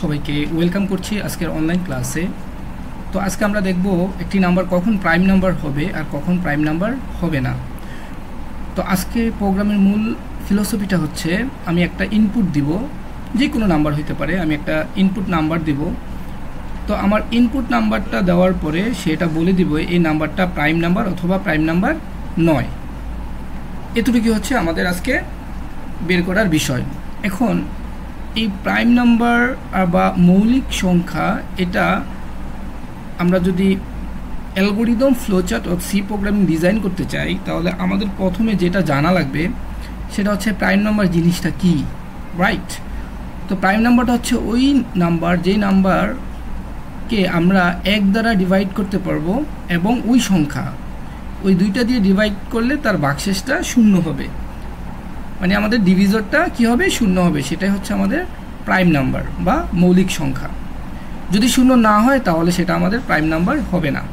সবাইকে ওয়েলকাম করছি আজকের অনলাইন ক্লাসে। তো আজকে আমরা দেখব একটি নাম্বার কখন প্রাইম নাম্বার হবে আর কখন প্রাইম নাম্বার হবে না। তো আজকে প্রোগ্রামের মূল ফিলোসফিটা হচ্ছে আমি একটা ইনপুট দিব, যে কোনো নাম্বার হতে পারে, আমি একটা ইনপুট নাম্বার দিব। তো আমার ইনপুট নাম্বারটা দেওয়ার পরে সেটা বলে দিব এই নাম্বারটা প্রাইম নাম্বার অথবা প্রাইম নাম্বার নয়। এতটুকু হচ্ছে আমাদের আজকে বের করার বিষয়। এখন এই প্রাইম নাম্বার বা মৌলিক সংখ্যা, এটা আমরা যদি অ্যালগরিদম ফ্লোচার্ট ও সি প্রোগ্রামিং ডিজাইন করতে চাই তাহলে আমাদের প্রথমে যেটা জানা লাগবে সেটা হচ্ছে প্রাইম নাম্বার জিনিসটা কি, রাইট? তো প্রাইম নাম্বারটা হচ্ছে ওই নাম্বার যেই নাম্বারকে আমরা এক দ্বারা ডিভাইড করতে পারবো এবং ওই সংখ্যা ওই দুইটা দিয়ে ডিভাইড করলে তার ভাগশেষটা শূন্য হবে, মানে আমাদের ডিভিজরটা কি হবে, শূন্য হবে। সেটাই হচ্ছে আমাদের প্রাইম নাম্বার বা মৌলিক সংখ্যা। যদি শূন্য না হয় তাহলে সেটা আমাদের প্রাইম নাম্বার হবে না।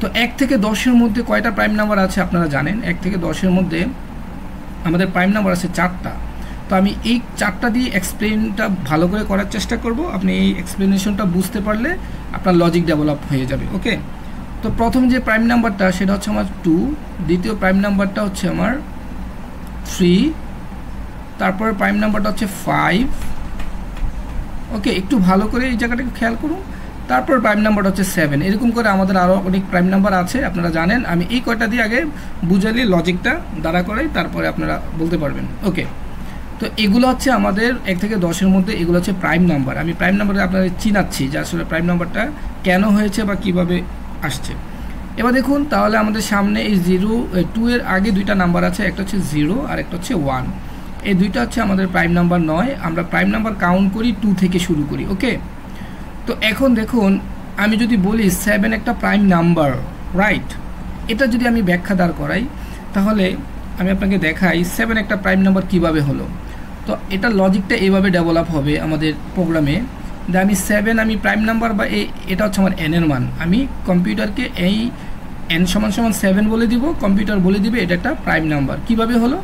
তো 1 থেকে 10-এর মধ্যে কয়টা প্রাইম নাম্বার আছে আপনারা জানেন? 1 থেকে 10-এর মধ্যে আমাদের প্রাইম নাম্বার আছে 4টা। তো আমি এই 4টা দিয়ে এক্সপ্লেনটা ভালো করে করার চেষ্টা করব। আপনি এই এক্সপ্লেনেশনটা বুঝতে পারলে আপনার লজিক ডেভেলপ হয়ে যাবে, ওকে? তো প্রথম যে প্রাইম নাম্বারটা সেটা হচ্ছে আমার 2, দ্বিতীয় প্রাইম নাম্বারটা হচ্ছে আমার 3, তারপরে প্রাইম নাম্বারটা হচ্ছে 5, ওকে? একটু ভালো করে এই জায়গাটাকে খেয়াল করুন। তারপর প্রাইম নাম্বারটা হচ্ছে 7। এরকম করে আমাদের আরও অনেক প্রাইম নাম্বার আছে, আপনারা জানেন। আমি এই কয়টা দিয়ে আগে বুঝালি লজিকটা দাঁড়া করাই, তারপরে আপনারা বলতে পারবেন, ওকে? তো এগুলো হচ্ছে আমাদের 1 থেকে 10-এর মধ্যে এগুলো হচ্ছে প্রাইম নাম্বার। আমি প্রাইম নাম্বারে আপনাদের চিনাচ্ছি যে আসলে প্রাইম নাম্বারটা কেন হয়েছে বা কিভাবে আসছে। এবার দেখুন, তাহলে আমাদের সামনে এই 2 এর আগে দুইটা নাম্বার আছে, একটা হচ্ছে 0 আর একটা হচ্ছে 1। এই দুইটা হচ্ছে আমাদের প্রাইম নাম্বার নয়। আমরা প্রাইম নাম্বার কাউন্ট করি 2 থেকে শুরু করি, ওকে? তো এখন দেখুন, আমি যদি বলি 7 একটা প্রাইম নাম্বার, রাইট? এটা যদি আমি ব্যাখ্যা দাঁড় করাই তাহলে আমি আপনাকে দেখাই 7 একটা প্রাইম নাম্বার কিভাবে হলো। তো এটা লজিকটা এইভাবে ডেভেলপ হবে আমাদের প্রোগ্রামে যে আমি 7 আমি প্রাইম নাম্বার বা এটা হচ্ছে আমার n এর মান। আমি কম্পিউটারকে এই n = 7 বলে দিব, কম্পিউটার বলে দিবে এটা একটা প্রাইম নাম্বার। কিভাবে হলো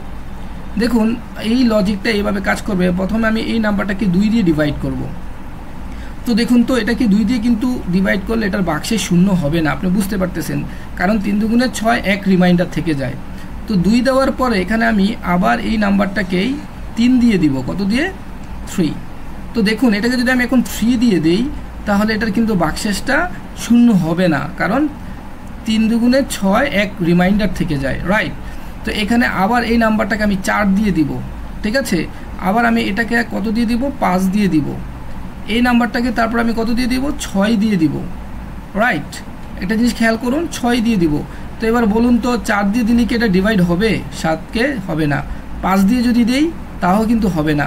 দেখুন, এই লজিকটা এইভাবে কাজ করবে। প্রথমে আমি এই নাম্বারটাকে 2 দিয়ে ডিভাইড করব। তো দেখুন, তো এটাকে 2 দিয়ে কিন্তু ডিভাইড করলে এটার ভাগশেষ শূন্য হবে না, আপনি বুঝতে পারতেছেন, কারণ 3 দুগুণে 6, এক রিমাইন্ডার থেকে যায়। তো 2 দেওয়ার পরে এখানে আমি আবার এই নাম্বারটাকেই 3 দিয়ে দিব। কত দিয়ে? 3। তো দেখুন, এটাকে যদি আমি এখন 3 দিয়ে দিই তাহলে এটার কিন্তু ভাগশেষটা শূন্য হবে না, কারণ 3 দুগুণে 6, এক রিমাইন্ডার থেকে যায়, রাইট? তো এখানে আবার এই নাম্বারটাকে আমি 4 দিয়ে দিব, ঠিক আছে? আবার আমি এটাকে কত দিয়ে দিব? 5 দিয়ে দিব। এই নাম্বারটাকে তারপর আমি কত দিয়ে দিব? 6 দিয়ে দিব, রাইট? একটা জিনিস খেয়াল করুন, 6 দিয়ে দিব। তো এবার বলুন তো, 4 দিয়ে দিলে কি এটা ডিভাইড হবে? 7কে হবে না। 5 দিয়ে যদি দেই তাও কিন্তু হবে না।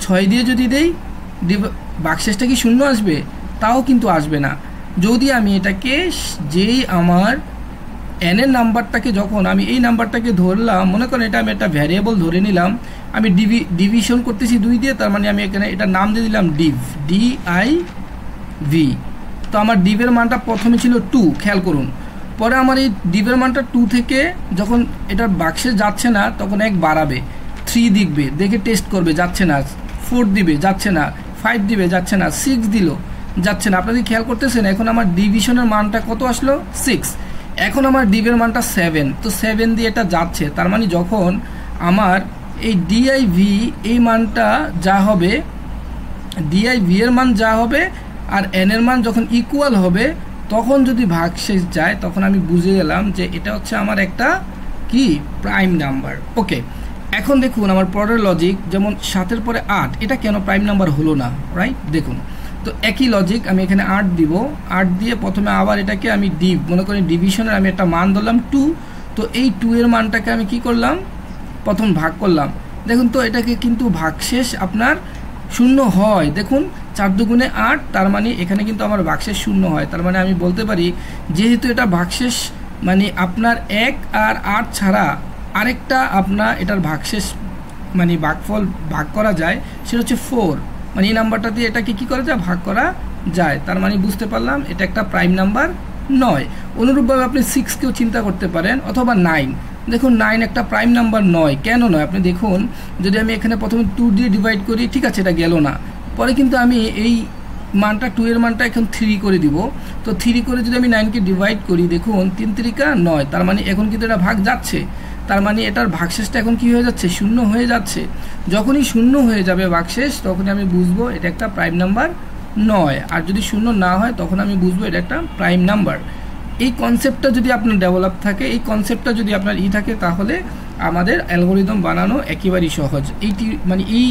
6 দিয়ে যদি দেই ভাগশেষটা কি শূন্য আসবে? তাও কিন্তু আসবে না। যদি আমি এটাকে যেই আমার n এর নাম্বারটাকে, যখন আমি এই নাম্বারটাকে ধরলাম, মনে করেন এটা আমি একটা ভ্যারিয়েবল ধরে নিলাম, আমি ডিভিশন করতেছি 2 দিয়ে, তার মানে আমি এখানে এটার নাম দিয়ে দিলাম div, div। তো আমার ডিভের মানটা প্রথমে ছিল 2, খেয়াল করুন। পরে আমার এই ডিভের মানটা 2 থেকে যখন এটার ভাগশেষ যাচ্ছে না তখন 1 বাড়াবে, 3 দেখবে, দেখে টেস্ট করবে, যাচ্ছে না। 4 দিবে, যাচ্ছে না। 5 দিবে, যাচ্ছে না। 6 দিল, যাচ্ছে না। আপনাদের খেয়াল করতেছেন, এখন আমার ডিভিশনের মানটা কত আসলো? 6। এখন আমার ডিভের মানটা 7। তো 7 দিয়ে এটা যাচ্ছে, তার মানে যখন আমার এই div এই মানটা যা হবে, div এর মান যা হবে আর n এর মান যখন ইকুয়াল হবে, তখন যদি ভাগশেষ যায় তখন আমি বুঝে গেলাম যে এটা হচ্ছে আমার একটা কি প্রাইম নাম্বার, ওকে? এখন দেখুন আমার পরের লজিক, যেমন 7-এর পরে 8, এটা কেন প্রাইম নাম্বার হলো না, রাইট? দেখুন, তো একই লজিক, আমি এখানে 8 দিব। 8 দিয়ে প্রথমে আবার এটাকে আমি মনে করি ডিভিশনের আমি একটা মান ধরলাম 2। তো এই 2 এর মানটাকে আমি কি করলাম? প্রথম ভাগ করলাম। দেখুন, তো এটাকে কিন্তু ভাগশেষ আপনার শূন্য হয়। দেখুন, 4 দুগুণে 8, তার মানে এখানে কিন্তু আমার ভাগশেষ শূন্য হয়। তার মানে আমি বলতে পারি যেহেতু এটা ভাগশেষ, মানে আপনার 1 আর 8 ছাড়া আরেকটা আপনার এটার ভাগশেষ মানে ভাগফল ভাগ করা যায়, সেটা হচ্ছে 4। মানে এই নাম্বারটা দিয়ে এটাকে কী করা যায়? ভাগ করা যায়। তার মানে বুঝতে পারলাম এটা একটা প্রাইম নাম্বার নয়। অনুরূপভাবে আপনি 6কেও চিন্তা করতে পারেন, অথবা 9। দেখুন, 9 একটা প্রাইম নাম্বার নয়। কেন নয়? আপনি দেখুন, যদি আমি এখানে প্রথমে 2 দিয়ে ডিভাইড করি, ঠিক আছে, এটা গেল না। পরে কিন্তু আমি এই মানটা 2 এর মানটা এখন 3 করে দিব। তো 3 করে যদি আমি 9 কে ডিভাইড করি, দেখুন 3 3 9, তার মানে এখন কিন্তু এটা ভাগ যাচ্ছে, তার মানে এটার ভাগশেষটা এখন কি হয়ে যাচ্ছে, শূন্য হয়ে যাচ্ছে। যখনই শূন্য হয়ে যাবে ভাগশেষ, তখনই আমি বুঝবো এটা একটা প্রাইম নাম্বার নয়। আর যদি শূন্য না হয় তখন আমি বুঝবো এটা একটা প্রাইম নাম্বার। এই কনসেপ্টটা যদি আপনার ডেভেলপ থাকে, এই কনসেপ্টটা যদি আপনার থাকে, তাহলে আমাদের অ্যালগরিদম বানানো একেবারেই সহজ। এইটি মানে এই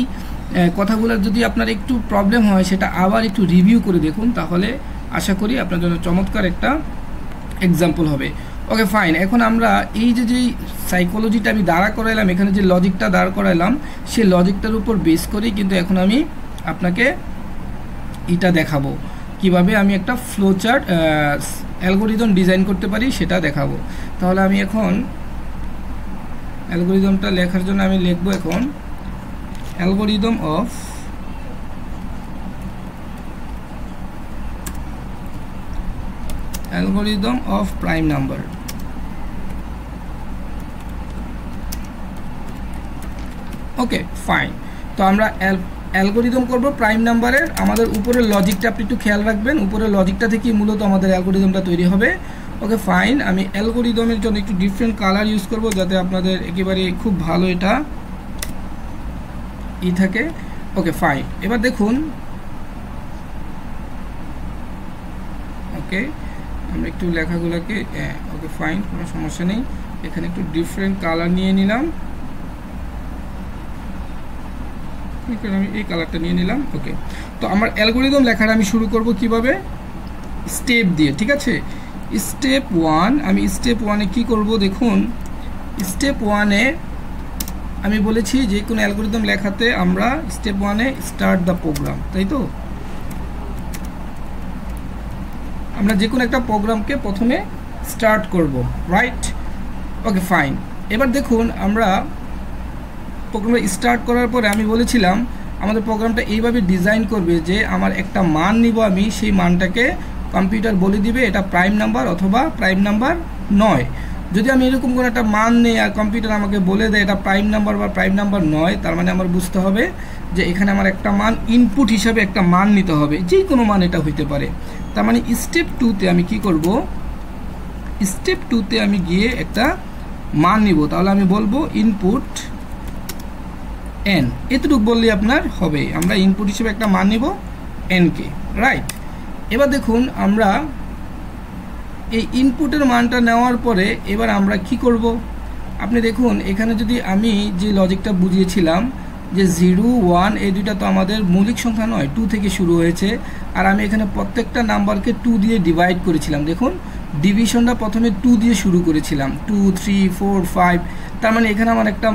কথাগুলোর যদি আপনার একটু প্রবলেম হয়, সেটা আবার একটু রিভিউ করে দেখুন, তাহলে আশা করি আপনার জন্য চমৎকার একটা এক্সাম্পল হবে। ওকে ফাইন, এখন আমরা এই যেই সাইকোলজিটা আমি দাঁড়া করাইলাম, এখানে যে লজিকটা দাঁড় করাইলাম, সেই লজিকটার উপর বেস করেই কিন্তু এখন আমি আপনাকে এটা দেখাবো কিভাবে আমি একটা ফ্লো চার্ট অ্যালগরিদম ডিজাইন করতে পারি, সেটা দেখাবো। তাহলে আমি এখন অ্যালগরিদমটা লেখার জন্য আমি লিখবো এখন algorithm of prime number. Okay fine, তো আমরা অ্যালগরিদম করব প্রাইম নাম্বারের। আমাদের উপরের লজিকটা আপনি একটু খেয়াল রাখবেন, উপরের লজিকটা থেকে মূলত আমাদের অ্যালগরিদমটা তৈরি হবে। ওকে ফাইন, আমি অ্যালগরিদমের জন্য একটু ডিফারেন্ট কালার ইউজ করব, যাতে আপনাদের একেবারে খুব ভালো এটা থাকে। ওকে ফাইন, এবার দেখুন, ওকে আমরা একটু লেখাগুলোকে, ওকে ফাইন, কোনো সমস্যা নেই, এখানে একটু ডিফারেন্ট কালার নিয়ে নিলাম, আমি এই কালারটা নিয়ে নিলাম। ওকে, তো আমার অ্যালগরিদম লেখাটা আমি শুরু করব কিভাবে, স্টেপ দিয়ে, ঠিক আছে। স্টেপ 1, আমি স্টেপ 1-এ কী করব, দেখুন স্টেপ 1-এ আমি বলেছি যে কোনো অ্যালগরিদম লেখাতে আমরা স্টেপ 1-এ স্টার্ট দ্য প্রোগ্রাম, তাই তো। আমরা যে কোনো একটা প্রোগ্রামকে প্রথমে স্টার্ট করব, রাইট। ওকে ফাইন, এবার দেখুন আমরা প্রোগ্রামটা স্টার্ট করার পরে আমি বলেছিলাম আমাদের প্রোগ্রামটা এইভাবে ডিজাইন করবে যে আমার একটা মান নিব, আমি সেই মানটাকে কম্পিউটার বলে দিবে এটা প্রাইম নাম্বার অথবা প্রাইম নাম্বার নয়। যদি আমি এরকম কোনো একটা মান নেই আর কম্পিউটার আমাকে বলে দেয় এটা প্রাইম নাম্বার বা প্রাইম নাম্বার নয়, তার মানে আমার বুঝতে হবে যে এখানে আমার একটা মান ইনপুট হিসাবে একটা মান নিতে হবে, যে কোনো মান এটা হইতে পারে। তার মানে স্টেপ 2-তে আমি কি করব, স্টেপ 2-তে আমি গিয়ে একটা মান নিব। তাহলে আমি বলবো ইনপুট n, এতটুকু বললে আপনার হবে। আমরা ইনপুট হিসেবে একটা মান নিব n কে, রাইট। এবার দেখুন আমরা এই ইনপুটের মানটা নেওয়ার পরে এবার আমরা কি করব, আপনি দেখুন এখানে যদি আমি যে লজিকটা বুঝিয়েছিলাম যে 0 1 এই দুইটা তো আমাদের মৌলিক সংখ্যা নয়, 2 থেকে শুরু হয়েছে, আর আমি এখানে প্রত্যেকটা নাম্বারকে 2 দিয়ে ডিভাইড করেছিলাম। দেখুন ডিভিশনটা প্রথমে 2 দিয়ে শুরু করেছিলাম, 2 3 4 5, তার মানে এখানে আমার একটা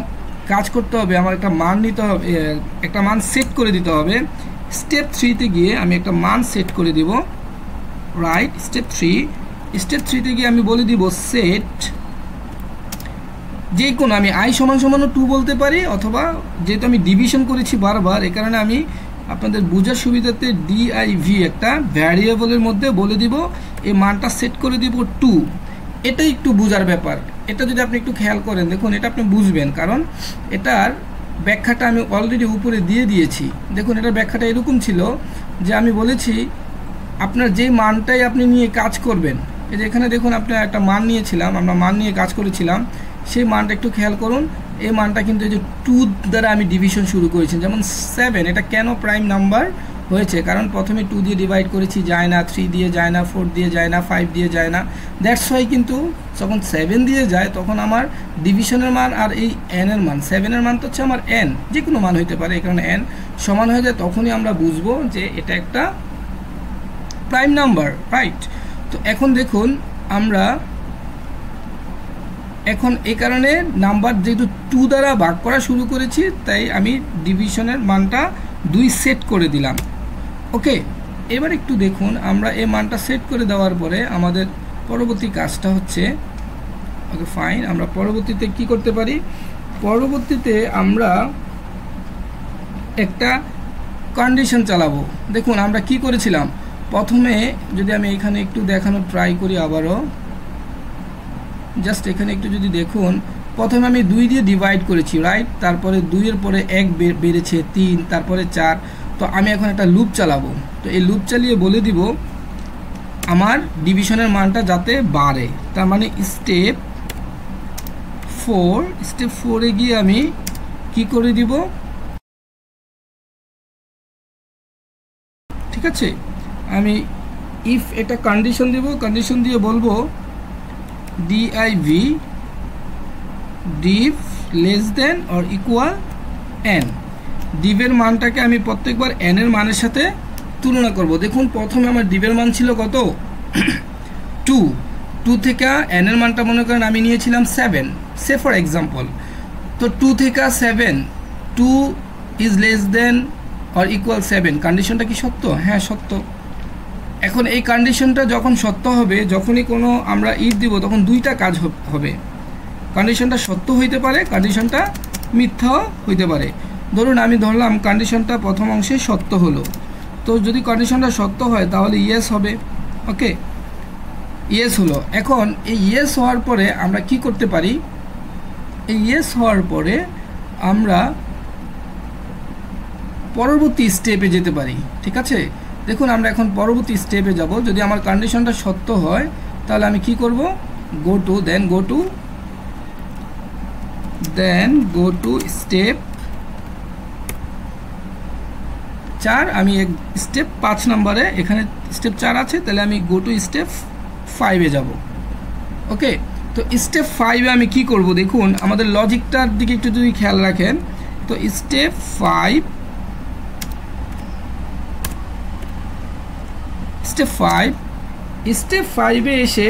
কাজ করতে হবে, আমার একটা মান নিতে হবে, একটা মান সেট করে দিতে হবে। স্টেপ 3-তে গিয়ে আমি একটা মান সেট করে দিব, রাইট। স্টেপ 3-তে গিয়ে আমি বলে দিব সেট, যে কোনো আমি i = 2 বলতে পারি, অথবা যেহেতু আমি ডিভিশন করেছি বারবার, এই কারণে আমি আপনাদের বোঝার সুবিধাতে div একটা ভ্যারিয়েবলের মধ্যে বলে দিব এই মানটা সেট করে দিব 2। এটা একটু বোঝার ব্যাপার, এটা যদি আপনি একটু খেয়াল করেন, দেখুন এটা আপনি বুঝবেন, কারণ এটার ব্যাখ্যাটা আমি অলরেডি উপরে দিয়ে দিয়েছি। দেখুন এটার ব্যাখ্যাটা এরকম ছিল যে আমি বলেছি আপনার যে মানটাই আপনি নিয়ে কাজ করবেন, এই যে এখানে দেখুন আপনার একটা মান নিয়েছিলাম, আমরা মান নিয়ে কাজ করেছিলাম, সেই মানটা একটু খেয়াল করুন। এই মানটা কিন্তু এই যে 2 দ্বারা আমি ডিভিশন শুরু করেছি, যেমন 7, এটা কেন প্রাইম নাম্বার হয়েছে, কারণ প্রথমে 2 দিয়ে ডিভাইড করেছি, যায় না, 3 দিয়ে যায় না, 4 দিয়ে যায় না, 5 দিয়ে যায় না, দ্যাটস ওয়াই কিন্তু যখন 7 দিয়ে যায় তখন আমার ডিভিশনের মান আর এই n এর মান, 7-এর মান তো হচ্ছে আমার n, যে কোনো মান হইতে পারে, এই কারণে n সমান হয়ে যায়, তখনই আমরা বুঝবো যে এটা একটা প্রাইম নাম্বার, রাইট। তো এখন দেখুন আমরা এখন এই কারণে নাম্বার যেহেতু 2 দ্বারা ভাগ করা শুরু করেছি, তাই আমি ডিভিশনের মানটা 2 সেট করে দিলাম। ওকে, এবার একটু দেখুন আমরা এই মানটা সেট করে দেওয়ার পরে আমাদের পরবর্তী কাজটা হচ্ছে, ওকে ফাইন, আমরা পরবর্তীতে কি করতে পারি, পরবর্তীতে আমরা একটা কন্ডিশন চালাবো। দেখুন আমরা কি করেছিলাম, প্রথমে যদি আমি এখানে একটু দেখানোর ট্রাই করি আবারও, জাস্ট এখানে একটু যদি দেখুন, প্রথমে আমি 2 দিয়ে ডিভাইড করেছি, রাইট, তারপরে 2 এর পরে 1 বেড়েছে 3, তারপরে 4, তো আমি এখন একটা লুপ চালাবো। তো এই লুপ চালিয়ে বলে দিব আমার ডিভিশনের মানটা যাতে বাড়ে। তার মানে স্টেপ 4 গিয়ে আমি কি করে দিব, ঠিক আছে, আমি ইফ একটা কন্ডিশন দিব, কন্ডিশন দিয়ে বলবো div div less than or equal n। ডিভের মানটাকে আমি প্রত্যেকবার n এর মানের সাথে তুলনা করব। দেখুন প্রথমে আমার ডিভের মান ছিল কত 2 থেকে n এর মানটা মনে করেন আমি নিয়েছিলাম 7, সে ফর এক্সাম্পল। তো 2 থেকে 7, 2 is less than or equal 7, কন্ডিশনটা কি সত্য? হ্যাঁ সত্য। এখন এই কন্ডিশনটা যখন সত্য হবে, যখনই কোনো আমরা ইফ দিব তখন দুইটা কাজ হবে। কন্ডিশনটা সত্য হইতে পারে, কন্ডিশনটা মিথ্যাও হইতে পারে। ধরুন আমি ধরলাম কন্ডিশনটা প্রথম অংশে সত্য হলো, তো যদি কন্ডিশনটা সত্য হয় তাহলে ইয়েস হবে। ওকে, ইয়েস হলো। এখন এই ইয়েস হওয়ার পরে আমরা কি করতে পারি, এই ইয়েস হওয়ার পরে আমরা পরবর্তী স্টেপে যেতে পারি। ঠিক আছে, দেখুন আমরা এখন পরবর্তী স্টেপে যাব। যদি আমার কন্ডিশনটা সত্য হয় তাহলে আমি কি করব, গো টু স্টেপ 4। আমি স্টেপ 5 নম্বরে, এখানে স্টেপ 4 আছে, তাহলে আমি গো টু স্টেপ 5-এ যাব। ওকে, তো স্টেপ 5-এ আমি কি করব, দেখুন আমাদের লজিকটার দিকে একটু যদি খেয়াল রাখেন। তো স্টেপ 5-এ এসে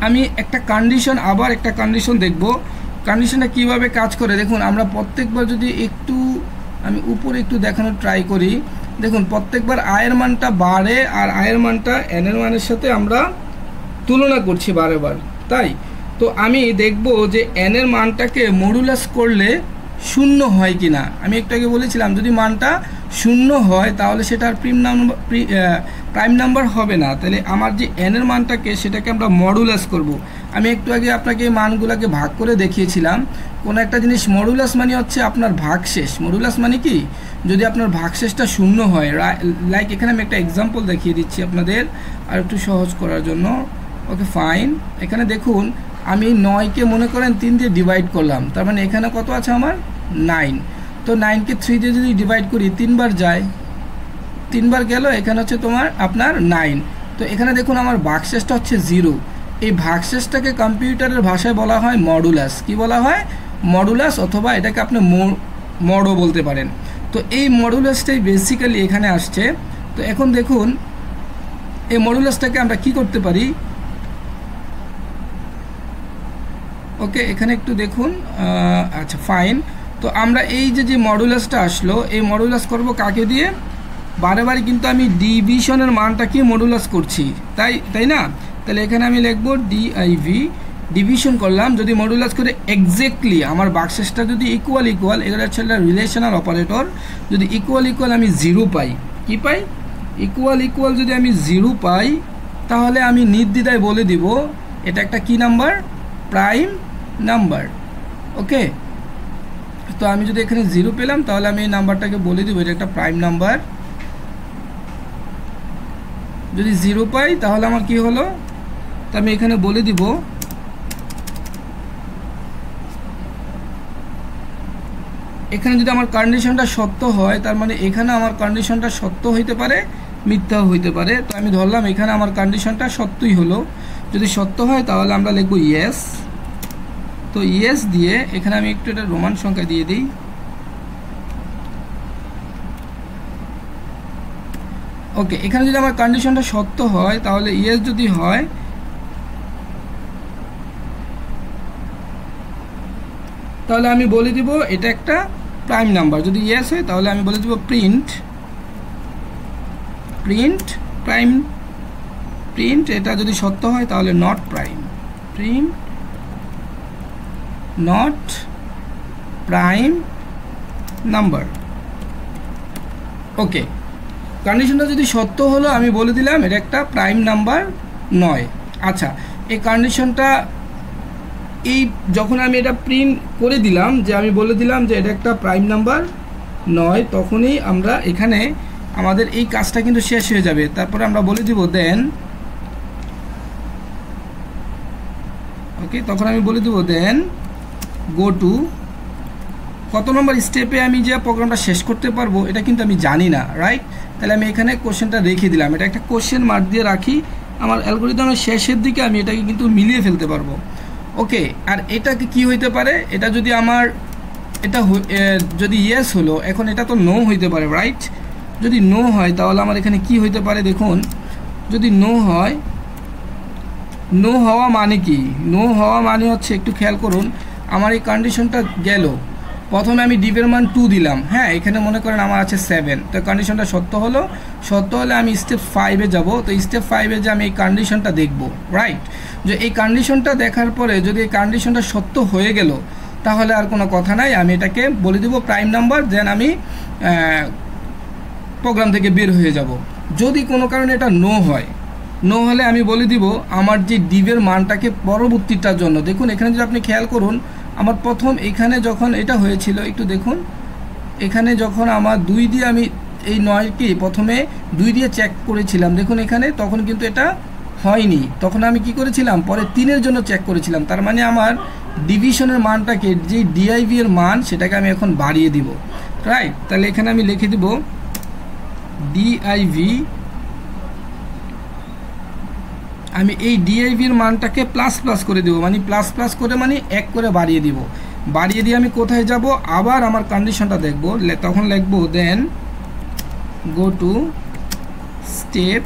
আমি একটা কন্ডিশন, আবার একটা কন্ডিশন দেখব। কন্ডিশনটা কিভাবে কাজ করে দেখুন। আমরা প্রত্যেকবার যদি একটু আমি উপরে একটু দেখানোর ট্রাই করি, দেখুন প্রত্যেকবার আয়ের মানটা বাড়ে আর আয়ের মানটা n এর মানের সাথে আমরা তুলনা করছি বারেবার, তাই তো আমি দেখব যে n এর মানটাকে মডুলাস করলে শূন্য হয় কিনা। আমি একটু আগে বলেছিলাম যদি মানটা শূন্য হয় তাহলে সেটা আর প্রাইম নাম্বার হবে না। তাহলে আমার যে n এর মানটাকে সেটাকে আমরা মডুলাস করব। আমি একটু আগে আপনাকে মানগুলোকে ভাগ করে দেখিয়েছিলাম। কোনো একটা জিনিস মডুলাস মানে হচ্ছে আপনার ভাগশেষ। মডুলাস মানে কি, যদি আপনার ভাগশেষটা শূন্য হয়, লাইক এখানে আমি একটা এক্সাম্পল দেখিয়ে দিচ্ছি আপনাদের আর একটু সহজ করার জন্য। ওকে ফাইন, এখানে দেখুন আমি 9-কে মনে করেন 3 দিয়ে ডিভাইড করলাম, তার মানে এখানে কত আছে আমার 9। তো 9-কে 3 দিয়ে যদি ডিভাইড করি 3 বার যায়, 3 বার গেল, এখানে হচ্ছে তোমার আপনার 9। তো এখানে দেখুন আমার ভাগশেষটা হচ্ছে 0। এই ভাগশেষটাকে কম্পিউটারের ভাষায় বলা হয় মডুলাস। কি বলা হয়? মডুলাস, অথবা এটাকে আপনি মডও বলতে পারেন। তো এই মডুলাসটাই বেসিক্যালি এখানে আসছে। তো এখন দেখুন এই মডুলাসটাকে আমরা কি করতে পারি। ওকে, এখানে একটু দেখুন, আচ্ছা ফাইন। তো আমরা এই যে মডুলাসটা আসলো, এই মডুলাস করব কাকে দিয়ে, বারে বারে কিন্তু আমি ডিভিশনের মানটাকে মডুলাস করছি, তাই না। তাহলে এখানে আমি লিখবো div, ডিভিশন করলাম। যদি মডুলাস করে এক্স্যাক্টলি আমার ভাগশেষটা যদি ইকুয়াল, এটা হচ্ছে একটা রিলেশনাল অপারেটর। যদি ইকুয়াল আমি 0 পাই, কি পাই, ইকুয়াল যদি আমি 0 পাই তাহলে আমি নির্দ্বিধায় বলে দিব এটা একটা কি নাম্বার, প্রাইম নাম্বার। ওকে, তো আমি যদি এখানে 0 পেলাম তাহলে আমি এই নাম্বারটাকে বলে দিব এটা একটা প্রাইম নাম্বার। যদি 0 পাই তাহলে আমার কি হলো, তো আমি এখানে বলে দিব এখানে যদি আমার কন্ডিশনটা সত্য হয় তার মানে এখানে আমার কন্ডিশনটা সত্য হইতে পারে, মিথ্যাও হইতে পারে। তো আমি ধরলাম এখানে আমার কন্ডিশনটা সত্যই হলো। যদি সত্য হয় তাহলে আমরা লিখব ইয়েস। তো ইয়েস দিয়ে এখানে আমি একটু এটা রোমান সংখ্যা দিয়ে দিই। ওকে, এখানে যদি আমার কন্ডিশনটা সত্য হয় তাহলে ইয়েস যদি হয় তাহলে আমি বলে দিব এটা একটা প্রাইম নাম্বার। যদি ইয়েস হয় তাহলে আমি বলে দিব প্রিন্ট এটা যদি সত্য হয় তাহলে not prime, not prime number. Okay, কন্ডিশনটা যদি সত্য হলো আমি বলে দিলাম এটা একটা প্রাইম নাম্বার নয়। আচ্ছা, এই কন্ডিশনটা এই যখন আমি এটা প্রিন্ট করে দিলাম, যে আমি বলে দিলাম যে এটা একটা প্রাইম নাম্বার 9 তখনই আমরা এখানে আমাদের এই কাজটা কিন্তু শেষ হয়ে যাবে। তারপরে আমরা বলে দিব দেন, ওকে, তখন আমি বলে দিব দেন গো টু, কত নম্বর স্টেপে আমি যে প্রোগ্রামটা শেষ করতে পারবো এটা কিন্তু আমি জানি না, রাইট? তাহলে আমি এখানে কোশ্চেনটা রেখে দিলাম, এটা একটা কোশ্চেন মার্ক দিয়ে রাখি, আমার অ্যালগরিদমের শেষের দিকে আমি এটাকে কিন্তু মিলিয়ে ফেলতে পারবো। ওকে, আর এটাকে কি হইতে পারে, এটা যদি আমার এটা যদি ইয়েস হলো, এখন এটা তো নো হইতে পারে, রাইট? যদি নো হয় তাহলে আমার এখানে কি হইতে পারে, দেখুন যদি নো হয়, নো হওয়া মানে কি, নো হওয়া মানে হচ্ছে একটু খেয়াল করুন, আমার এই কন্ডিশনটা গেল, প্রথমে আমি ডিভের মান 2 দিলাম, হ্যাঁ এখানে মনে করেন আমার আছে 7, তো কন্ডিশনটা সত্য হলো, সত্য হলে আমি স্টেপ 5-এ যাব, তো স্টেপ 5-এ যে আমি এই কন্ডিশনটা দেখব, রাইট? যে এই কন্ডিশনটা দেখার পরে যদি এই কন্ডিশনটা সত্য হয়ে গেল তাহলে আর কোনো কথা নাই, আমি এটাকে বলে দেব প্রাইম নাম্বার, দেন আমি প্রোগ্রাম থেকে বের হয়ে যাব। যদি কোনো কারণে এটা নো হয়, নো হলে আমি বলে দিব আমার যে ডিভের মানটাকে পরবর্তীটার জন্য, দেখুন এখানে যদি আপনি খেয়াল করুন, আমার প্রথম এখানে যখন এটা হয়েছিল, একটু দেখুন এখানে যখন আমার 2 দিয়ে আমি এই 9কে প্রথমে 2 দিয়ে চেক করেছিলাম, দেখুন এখানে তখন কিন্তু এটা হয়নি, তখন আমি কি করেছিলাম পরে 3-এর জন্য চেক করেছিলাম, তার মানে আমার ডিভিশনের মানটাকে, যে ডিআইভি এর মান সেটাকে আমি এখন বাড়িয়ে দিব, রাইট? তাহলে এখানে আমি লিখে দিব ডিআইভি, আমি এই ডিআইভির মানটাকে প্লাস প্লাস করে দেবো, মানে প্লাস প্লাস করে মানে 1 করে বাড়িয়ে দিব, বাড়িয়ে দিয়ে আমি কোথায় যাব, আবার আমার কন্ডিশনটা দেখব, তখন লিখব দেন গো টু স্টেপ,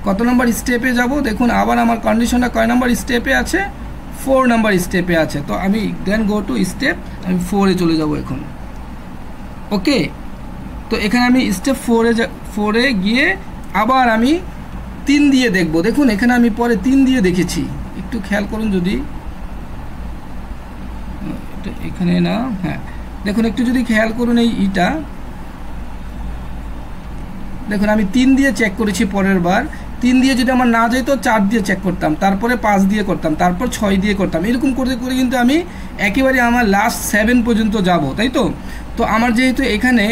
কত নম্বর স্টেপে যাব, দেখুন আবার আমার কন্ডিশনটা কয় নম্বর স্টেপে আছে, 4 নম্বর স্টেপে আছে, তো আমি দেন গো টু স্টেপ, আমি 4-এ চলে যাব এখন। ওকে, তো এখানে আমি স্টেপ 4-এ গিয়ে আবার আমি 3 দিয়ে দেখব, দেখুন এখানে আমি পরে 3 দিয়ে দেখেছি, একটু খেয়াল করুন, যদি এখানে না, হ্যাঁ দেখুন একটু যদি খেয়াল করুন এই ইটা, দেখুন আমি 3 দিয়ে চেক করেছি, পরের বার 3 দিয়ে যদি আমার না যেত 4 দিয়ে চেক করতাম, তারপরে 5 দিয়ে করতাম, তারপর 6 দিয়ে করতাম, এরকম করতে করে কিন্তু আমি একেবারে আমার লাস্ট 7 পর্যন্ত যাব, তাই তো? তো আমার যেহেতু এখানে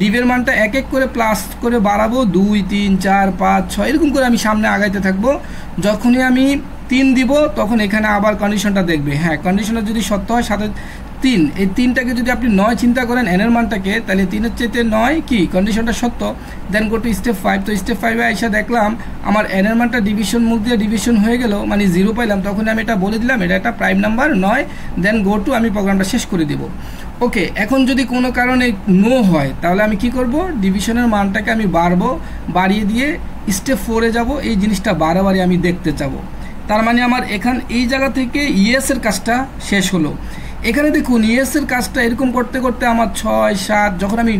ডিভের মানটা এক এক করে প্লাস করে বাড়াবো, 2 3 4 5 6 এরকম করে আমি সামনে আগাইতে থাকবো, যখনই আমি 3 দিব তখন এখানে আবার কন্ডিশনটা দেখবে, হ্যাঁ কন্ডিশনটা যদি সত্য হয়, সাথে 3, এই 3টাকে যদি আপনি 9 চিন্তা করেন এনের মানটাকে, তাহলে 3-এর চাইতে 9 কি কন্ডিশনটা সত্য, দেন গো টু স্টেপ 5, তো স্টেপ 5-এ আইসা দেখলাম আমার এনের মানটা ডিভিশন মুখ দিয়ে ডিভিশন হয়ে গেল, মানে 0 পাইলাম, তখন আমি এটা বলে দিলাম এটা একটা prime number 9, then go to, আমি প্রোগ্রামটা শেষ করে দেব। ওকে, এখন যদি কোনো কারণে নো হয় তাহলে আমি কি করব, ডিভিশনের মানটাকে আমি বাড়িয়ে দিয়ে স্টেপ 4-এ যাব, এই জিনিসটা বারবারই আমি দেখতে চাবো, তার মানে আমার এখান এই জায়গা থেকে ইএসের কাজটা শেষ হলো। এখানে দেখুন ইএসের কাজটা এরকম করতে করতে আমার 6 7, যখন আমি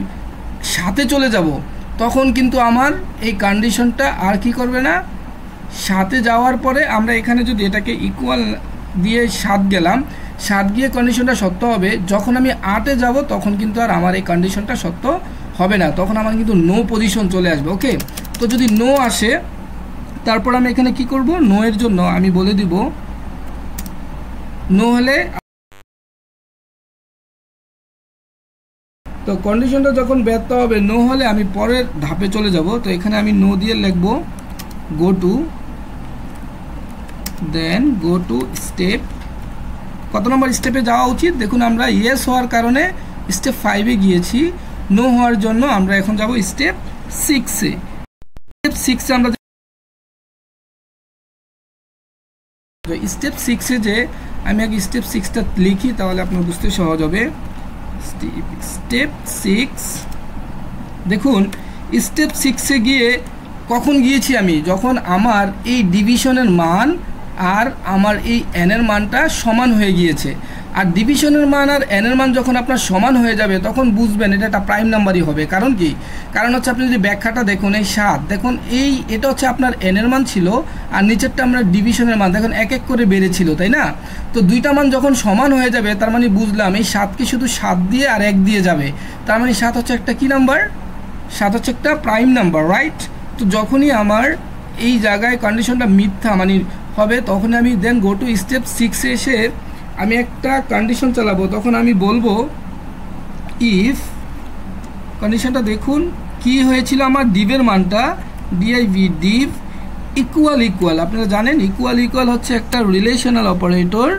7-এ চলে যাব তখন কিন্তু আমার এই কন্ডিশনটা আর কি করবে না, 7-এ যাওয়ার পরে আমরা এখানে যদি এটাকে ইকুয়াল দিয়ে 7 গেলাম, 7 গিয়ে কন্ডিশনটা সত্য হবে, যখন আমি 8-এ যাব তখন কিন্তু আর আমার এই কন্ডিশনটা সত্য হবে না, তখন আমার কিন্তু নো পজিশন চলে আসবে। ওকে, তো যদি নো আসে তারপর আমি এখানে কি করব, নো এর জন্য আমি বলে দিব, নো হলে, তো কন্ডিশনটা যখন ব্যর্থ হবে, নো হলে আমি পরের ধাপে চলে যাব, তো এখানে আমি নো দিয়ে লিখব go to, then go to step, কত নম্বর স্টেপে যাওয়া উচিত, দেখুন আমরা ইয়েস হওয়ার কারণে স্টেপ 5-এ গিয়েছি, নো হওয়ার জন্য আমরা এখন যাব স্টেপ 6-এ, স্টেপ 6-এ আমরা স্টেপ 6-এ যে আমি আগে স্টেপ 6টা লিখি তাহলে আপনার বুঝতে সহজ হবে। স্টেপ 6, দেখুন স্টেপ 6-এ গিয়ে কখন গিয়েছি আমি, যখন আমার এই ডিভিশনের মান আর আমার এই এনের মানটা সমান হয়ে গিয়েছে, আর ডিভিশনের মান আর এনের মান যখন আপনার সমান হয়ে যাবে তখন বুঝবেন এটা একটা প্রাইম নাম্বারই হবে। কারণ কি, কারণ হচ্ছে আপনি যদি ব্যাখ্যাটা দেখুন, এই 7, দেখুন এটা হচ্ছে আপনার এনের মান ছিল, আর নিচেরটা আমরা ডিভিশনের মান, দেখুন এক এক করে বেড়েছিল, তাই না? তো দুইটা মান যখন সমান হয়ে যাবে তার মানে বুঝলাম এই 7কে শুধু 7 দিয়ে আর 1 দিয়ে যাবে, তার মানে 7 হচ্ছে একটা কি নাম্বার, 7 হচ্ছে একটা প্রাইম নাম্বার, রাইট? তো যখনই আমার এই জায়গায় কন্ডিশনটা মিথ্যা মানে হবে তখন আমি দেন গো টু স্টেপ 6-এ এসে আমি একটা কন্ডিশন চালাবো, তখন আমি বলবো ইফ কন্ডিশনটা দেখুন কি হয়েছিল, আমার ডিভের মানটা ডিআইভি ডিভ ইকুয়াল ইকুয়াল, আপনারা জানেন ইকুয়াল ইকুয়াল হচ্ছে একটা রিলেশনাল অপারেটর।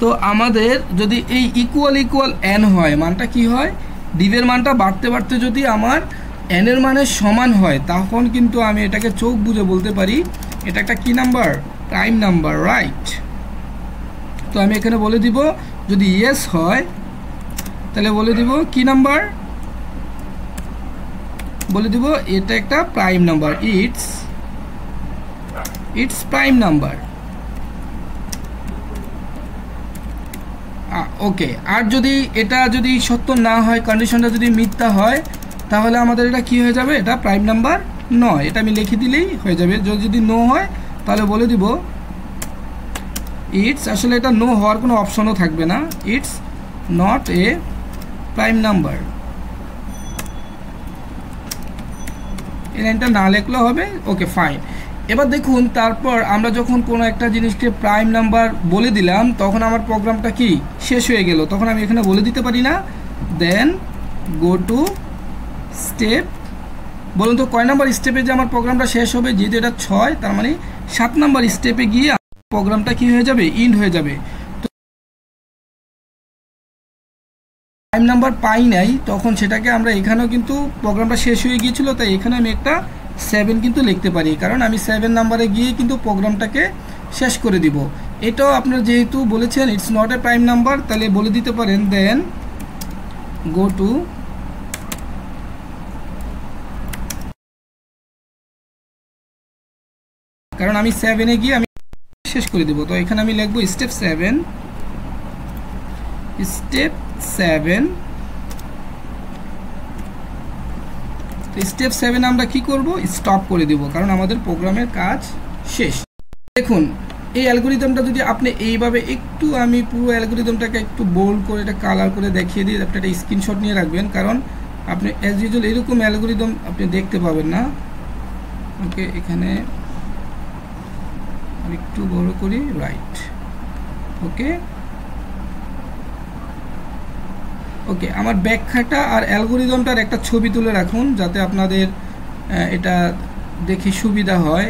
তো আমাদের যদি এই ইকুয়াল ইকুয়াল এন হয়, মানটা কি হয়, ডিভের মানটা বাড়তে বাড়তে যদি আমার এনের মানের সমান হয়, তখন কিন্তু আমি এটাকে চোখ বুঝে বলতে পারি এটা একটা কি নাম্বার, প্রাইম নাম্বার, রাইট। তো আমি এখানে বলে দিব যদি ইয়েস হয় তাহলে বলে দিব কি নাম্বার, বলে দিব এটা একটা prime number, it's prime number. Okay, আর যদি এটা যদি সত্য না হয়, কন্ডিশনটা যদি মিথ্যা হয়, তাহলে আমাদের এটা কি হয়ে যাবে, এটা প্রাইম নাম্বার নয়। এটা আমি লিখে দিলেই হয়ে যাবে। যদি নো হয় তাহলে বলে দিব ইটস, আসলে এটা নো হওয়ার কোনো অপশনও থাকবে না, it's not a prime number. এই লাইনটা না লিখলেও হবে। Okay fine. এবার দেখুন তারপর আমরা যখন কোনো একটা জিনিসকে প্রাইম নাম্বার বলে দিলাম, তখন আমার প্রোগ্রামটা কি শেষ হয়ে গেল। তখন আমি এখানে বলে দিতে পারি না দেন গো টু স্টেপ, বলুন তো কয় নাম্বার স্টেপে যে আমার প্রোগ্রামটা শেষ হবে, যেহেতু এটা 6, তার মানে 7 নাম্বার স্টেপে গিয়ে প্রোগ্রামটা কি হয়ে যাবে, ইন্ড হয়ে যাবে। তো প্রাইম নাম্বার পাই নাই, তখন সেটাকে আমরা এখানেও কিন্তু প্রোগ্রামটা শেষ হয়ে গিয়েছিল, তাই এখানে আমি একটা 7 কিন্তু লিখতে পারি, কারণ আমি 7 নাম্বারে গিয়ে কিন্তু প্রোগ্রামটাকে শেষ করে দিব। এটাও আপনার যেহেতু বলেছেন it's not a prime number, তাহলে বলে দিতে পারেন দেন গো টু, কারণ আমি 7-এ গিয়ে আমি শেষ করে দিব। তো এখানে আমি লিখবো স্টেপ 7, স্টেপ 7। স্টেপ 7 আমরা কি করব, স্টপ করে দিব, কারণ আমাদের প্রোগ্রামের কাজ শেষ। দেখুন এই অ্যালগরিদমটা যদি আপনি এইভাবে একটু, আমি পুরো অ্যালগরিদমটাকে একটু বোল্ড করে এটা কালার করে দেখিয়ে দিই, আপনি একটা স্ক্রিনশট নিয়ে রাখবেন, কারণ আপনি অ্যাজ ইউজুয়াল এরকম অ্যালগরিদম আপনি দেখতে পাবেন না। ওকে, এখানে একটু বড় করি, রাইট। ওকে ওকে, আমার ব্যাখ্যাটা আর অ্যালগরিদমটার একটা ছবি তুলে রাখুন, যাতে আপনাদের এটা দেখে সুবিধা হয়,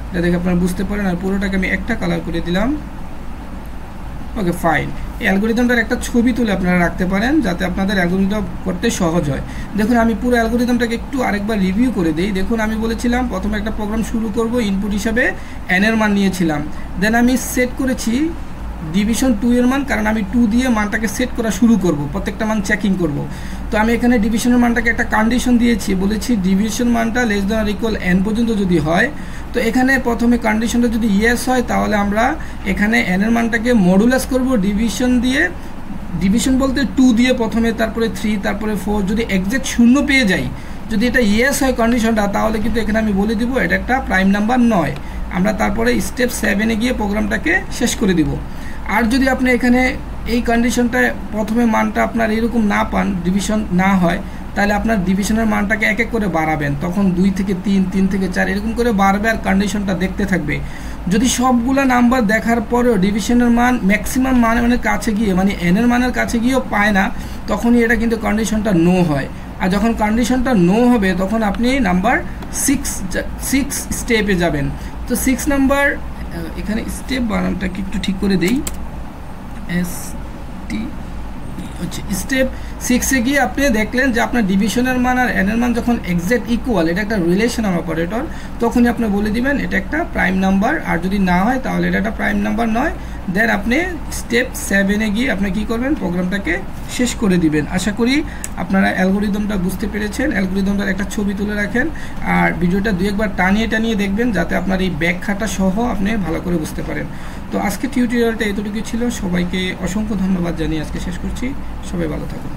এটা দেখে আপনারা বুঝতে পারেন। আর পুরোটাকে আমি একটা কালার করে দিলাম। ওকে ফাইন, এই অ্যালগরিদমটার একটা ছবি তুলে আপনারা রাখতে পারেন, যাতে আপনাদের অ্যালগরিদম করতে সহজ হয়। দেখুন আমি পুরো অ্যালগরিদমটাকে একটু আরেকবার রিভিউ করে দিই। দেখুন আমি বলেছিলাম প্রথমে একটা প্রোগ্রাম শুরু করব, ইনপুট হিসাবে n এর মান নিয়েছিলাম, দেন আমি সেট করেছি ডিভিশন 2 এর মান, কারণ আমি 2 দিয়ে মানটাকে সেট করা শুরু করব, প্রত্যেকটা মান চেকিং করব। তো আমি এখানে ডিভিশনের মানটাকে একটা কন্ডিশন দিয়েছি, বলেছি ডিভিশন মানটা less than or equal n পর্যন্ত যদি হয়, তো এখানে প্রথমে কন্ডিশনটা যদি ইয়েস হয়, তাহলে আমরা এখানে n এর মানটাকে মডুলাস করব ডিভিশন দিয়ে, ডিভিশন বলতে 2 দিয়ে প্রথমে, তারপরে 3, তারপরে 4। যদি এক্সাক্ট 0 পেয়ে যাই, যদি এটা ইয়েস হয় কন্ডিশনটা, তাহলে কিন্তু এখানে আমি বলে দিব এটা একটা প্রাইম নাম্বার নয়। আমরা তারপরে স্টেপ 7-এ গিয়ে প্রোগ্রামটাকে শেষ করে দিব। আর যদি আপনি এখানে এই কন্ডিশনটা প্রথমে মানটা আপনার এরকম না পান, ডিভিশন না হয়, তাহলে আপনার ডিভিশনের মানটাকে এক এক করে বাড়াবেন, তখন 2 থেকে 3, 3 থেকে 4 এরকম করে বাড়বে, আর কন্ডিশনটা দেখতে থাকবে। যদি সবগুলো নাম্বার দেখার পরেও ডিভিশনের মান ম্যাক্সিমাম মানের কাছে গিয়ে, মানে n এর মানের কাছে গিয়েও পায় না, তখনই এটা কিন্তু কন্ডিশনটা নো হয়। আর যখন কন্ডিশনটা নো হবে, তখন আপনি নাম্বার 6 স্টেপে যাবেন। তো 6 নাম্বার, এখানে স্টেপ বানানটাকে একটু ঠিক করে দেই, ST হচ্ছে স্টেপ 6-এ গিয়ে আপনি দেখলেন যে আপনার ডিভিশনের মান আর n এর মান যখন এক্সাক্ট ইকুয়াল, এটা একটা রিলেশনাল অপারেটর, তখনই আপনি বলে দিবেন এটা একটা প্রাইম নাম্বার। আর যদি না হয়, তাহলে এটা একটা প্রাইম নাম্বার নয়। দেন আপনি স্টেপ 7-এ গিয়ে আপনি কি করবেন, প্রোগ্রামটাকে শেষ করে দিবেন। আশা করি আপনারা অ্যালগরিদমটা বুঝতে পেরেছেন। অ্যালগরিদমটার একটা ছবি তুলে রাখেন, আর ভিডিওটা 2-1বার টানিয়ে টানিয়ে দেখবেন, যাতে আপনার এই ব্যাখ্যাটা সহ আপনি ভালো করে বুঝতে পারেন। তো আজকে টিউটোরিয়ালটা এতটুকুই ছিল। সবাইকে অসংখ্য ধন্যবাদ জানিয়ে আজকে শেষ করছি। সবাই ভালো থাকুন।